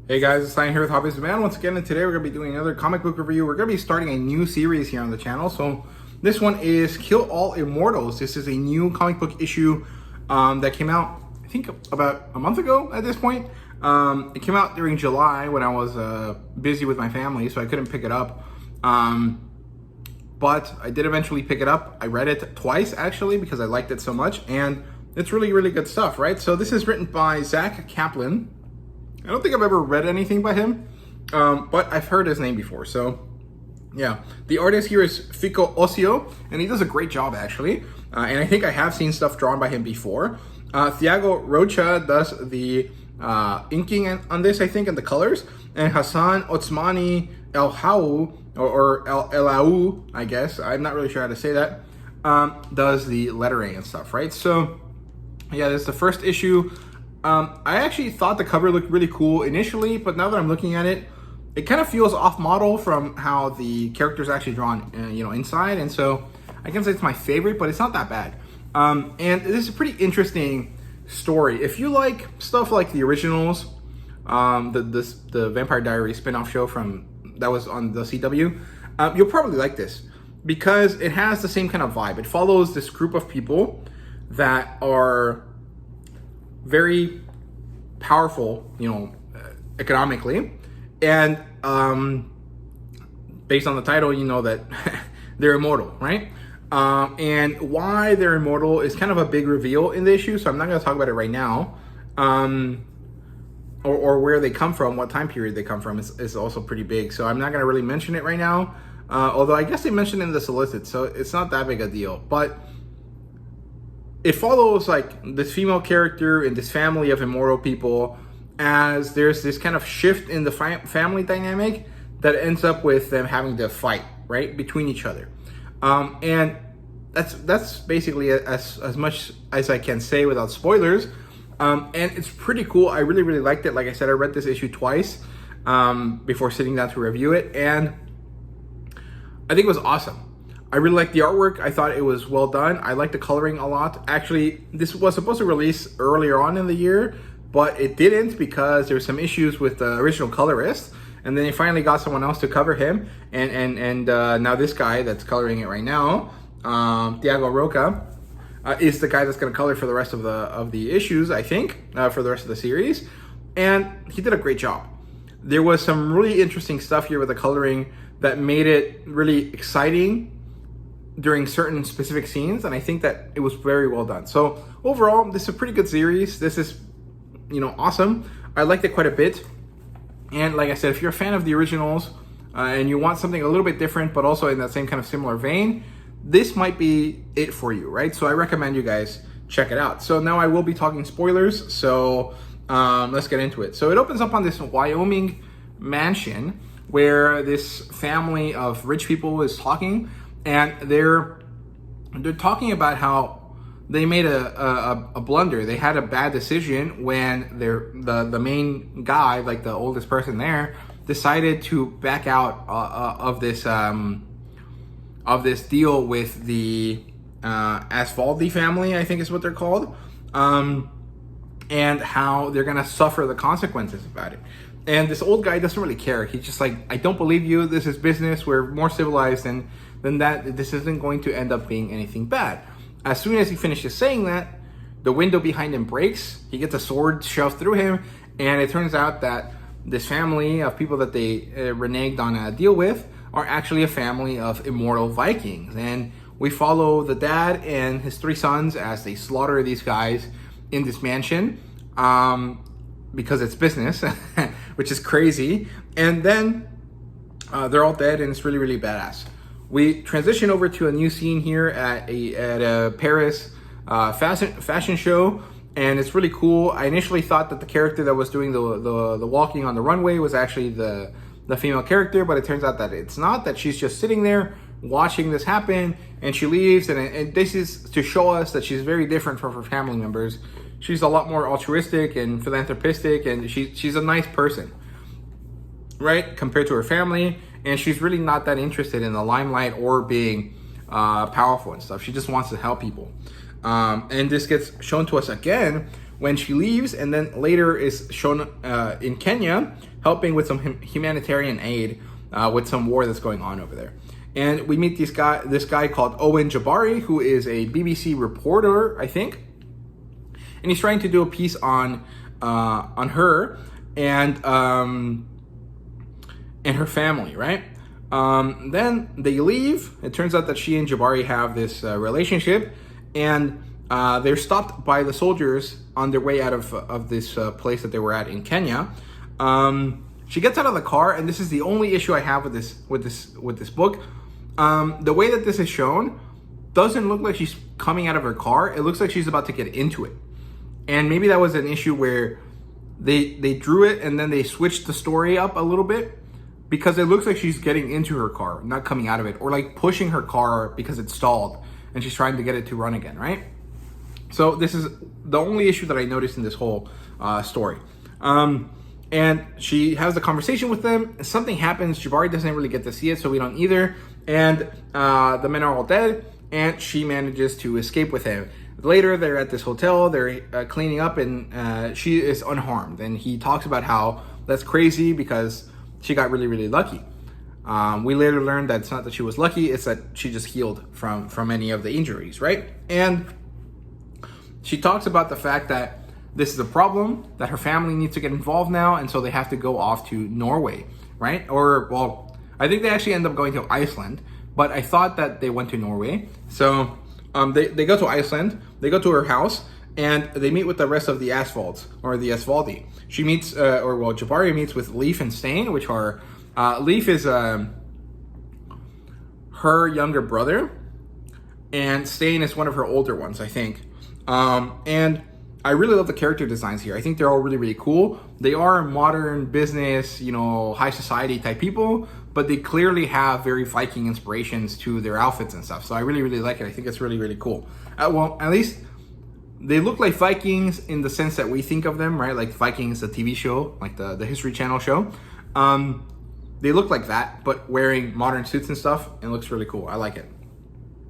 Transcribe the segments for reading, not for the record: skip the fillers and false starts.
Hey guys, it's Ryan here with HobbiesofaMan once again, and today we're going to be doing another comic book review. We're going to be starting a new series here on the channel. So this one is Kill All Immortals. This is a new comic book issue that came out, I think, about a month ago at this point. It came out during July when I was busy with my family, so I couldn't pick it up. But I did eventually pick it up. I read it twice, actually, because I liked it so much, and it's really, really good stuff, right? So this is written by Zack Kaplan. I don't think I've ever read anything by him, but I've heard his name before. So, yeah. The artist here is Fico, Ossio, and he does a great job, actually. And I think I have seen stuff drawn by him before. Thiago Rocha does the inking on this, I think, and the colors. And Hassan Otsmani El Hau, or El Elau, I guess. I'm not really sure how to say that. Does the lettering and stuff, right? So, yeah, this is the first issue. I actually thought the cover looked really cool initially, but now that I'm looking at it, it kind of feels off model from how the character's actually drawn, inside. And so I can say it's my favorite, but it's not that bad. And this is a pretty interesting story. If you like stuff like the originals, the Vampire Diaries spin-off show that was on the CW, you'll probably like this because it has the same kind of vibe. It follows this group of people that are very powerful, economically, and based on the title, you know that they're immortal, right? And why they're immortal is kind of a big reveal in the issue, so I'm not going to talk about it right now. Or where they come from, what time period they come from is also pretty big, so I'm not going to really mention it right now. Although I guess they mentioned it in the solicit, so it's not that big a deal, but it follows like this female character in this family of immortal people as there's this kind of shift in the family dynamic that ends up with them having to fight, right, between each other. And that's basically as much as I can say without spoilers. And it's pretty cool. I really, really liked it. Like I said, I read this issue twice before sitting down to review it, and I think it was awesome. I really liked the artwork. I thought it was well done. I liked the coloring a lot. Actually, this was supposed to release earlier on in the year, but it didn't because there were some issues with the original colorist. And then they finally got someone else to cover him. And now this guy that's coloring it right now, Thiago Rocha, is the guy that's going to color for the rest of the issues, I think, for the rest of the series. And he did a great job. There was some really interesting stuff here with the coloring that made it really exciting during certain specific scenes, and I think that it was very well done. So overall, this is a pretty good series. This is, awesome. I liked it quite a bit. And like I said, if you're a fan of the originals and you want something a little bit different, but also in that same kind of similar vein, this might be it for you, right? So I recommend you guys check it out. So now I will be talking spoilers, so let's get into it. So it opens up on this Wyoming mansion where this family of rich people is talking. And they're talking about how they made a blunder. They had a bad decision when the main guy, like the oldest person there, decided to back out of this deal with the Asfaldi family, I think is what they're called, and how they're gonna suffer the consequences about it. And this old guy doesn't really care. He's just like, I don't believe you. This is business. We're more civilized than that. This isn't going to end up being anything bad. As soon as he finishes saying that, the window behind him breaks. He gets a sword shoved through him. And it turns out that this family of people that they reneged on a deal with are actually a family of immortal Vikings. And we follow the dad and his 3 sons as they slaughter these guys in this mansion. Because it's business, which is crazy. And then they're all dead, and it's really, really badass. We transition over to a new scene here at a Paris fashion show, and it's really cool. I initially thought that the character that was doing the walking on the runway was actually the female character, but it turns out that it's not, that she's just sitting there watching this happen, and she leaves, and this is to show us that she's very different from her family members. She's a lot more altruistic and philanthropistic, and she's a nice person, right, compared to her family. And she's really not that interested in the limelight or being powerful and stuff. She just wants to help people. And this gets shown to us again when she leaves, and then later is shown in Kenya helping with some humanitarian aid with some war that's going on over there. And we meet this guy called Owen Jabari, who is a BBC reporter, I think, and he's trying to do a piece on her and her family, right? Then they leave. It turns out that she and Jabari have this relationship, and they're stopped by the soldiers on their way out of this place that they were at in Kenya. She gets out of the car, and this is the only issue I have with this book. The way that this is shown doesn't look like she's coming out of her car. It looks like she's about to get into it. And maybe that was an issue where they drew it and then they switched the story up a little bit, because it looks like she's getting into her car, not coming out of it, or like pushing her car because it's stalled and she's trying to get it to run again, right? So this is the only issue that I noticed in this whole story. And she has the conversation with them. Something happens. Jabari doesn't really get to see it, so we don't either. And the men are all dead, and she manages to escape with him. Later, they're at this hotel. They're cleaning up, and she is unharmed. And he talks about how that's crazy because she got really, really lucky. We later learned that it's not that she was lucky, it's that she just healed from any of the injuries, right? And she talks about the fact that this is a problem, that her family needs to get involved now, and so they have to go off to Norway, right? Or, well, I think they actually end up going to Iceland, but I thought that they went to Norway. So they go to Iceland, they go to her house, and they meet with the rest of the asphalts, or the Asvaldi. She meets, Jabari meets with Leif and Stain, which are, Leif is her younger brother, and Stain is one of her older ones, I think. And I really love the character designs here. I think they're all really, really cool. They are modern business, high society type people, but they clearly have very Viking inspirations to their outfits and stuff. So I really, really like it. I think it's really, really cool. Well, at least they look like Vikings in the sense that we think of them, right? Like Vikings, the TV show, like the History Channel show. They look like that, but wearing modern suits and stuff. It looks really cool. I like it.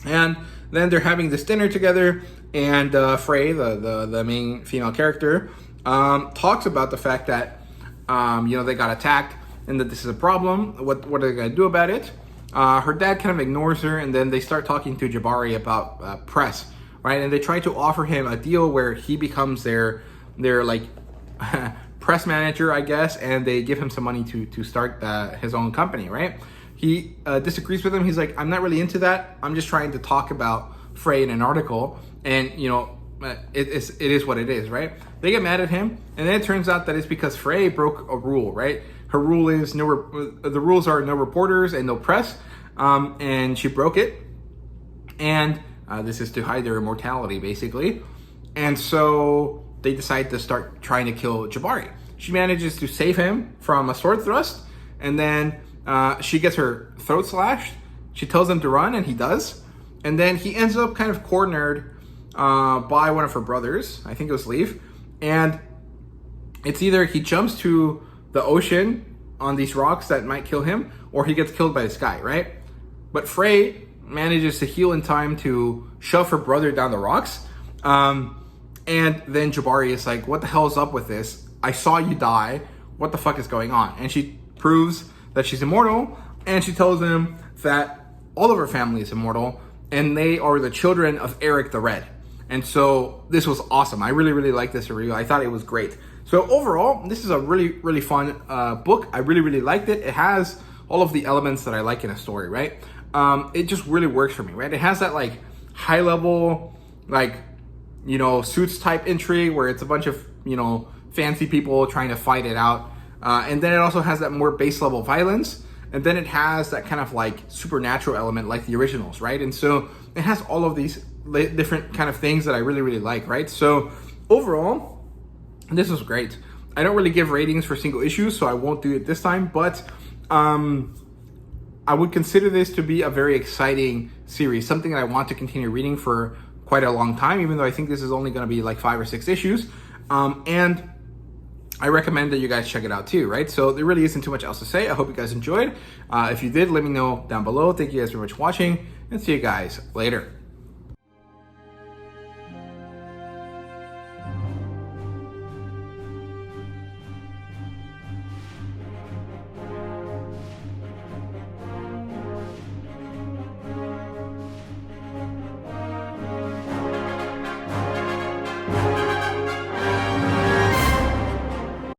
And then they're having this dinner together, and Frey, the main female character, talks about the fact that they got attacked and that this is a problem. What are they going to do about it? Her dad kind of ignores her, and then they start talking to Jabari about press, right? And they try to offer him a deal where he becomes their like press manager, I guess, and they give him some money to start his own company, right? He disagrees with him. He's like, I'm not really into that. I'm just trying to talk about Frey in an article, and it is what it is, right? They get mad at him, and then it turns out that it's because Frey broke a rule, right? Her rule is the rules are no reporters and no press, and she broke it, and this is to hide their immortality, basically. And so they decide to start trying to kill Jabari. She manages to save him from a sword thrust, and then she gets her throat slashed. She tells him to run, and he does. And then he ends up kind of cornered by one of her brothers. I think it was Leif. And it's either he jumps to the ocean on these rocks that might kill him, or he gets killed by this guy, right? But Frey manages to heal in time to shove her brother down the rocks. And then Jabari is like, what the hell is up with this? I saw you die. What the fuck is going on? And she proves that she's immortal, and she tells him that all of her family is immortal, and they are the children of Eric the Red. And so this was awesome. I really, really liked this review. I thought it was great. So overall, this is a really, really fun book. I really, really liked it. It has all of the elements that I like in a story, right? It just really works for me, right? It has that like high level, like, suits type intrigue where it's a bunch of, fancy people trying to fight it out. And then it also has that more base level violence. And then it has that kind of like supernatural element like the originals, right? And so it has all of these different kind of things that I really, really like, right? So overall, this was great. I don't really give ratings for single issues, so I won't do it this time. But I would consider this to be a very exciting series, something that I want to continue reading for quite a long time, even though I think this is only going to be like 5 or 6 issues. And I recommend that you guys check it out too, right? So there really isn't too much else to say. I hope you guys enjoyed. If you did, let me know down below. Thank you guys very much for watching, and see you guys later.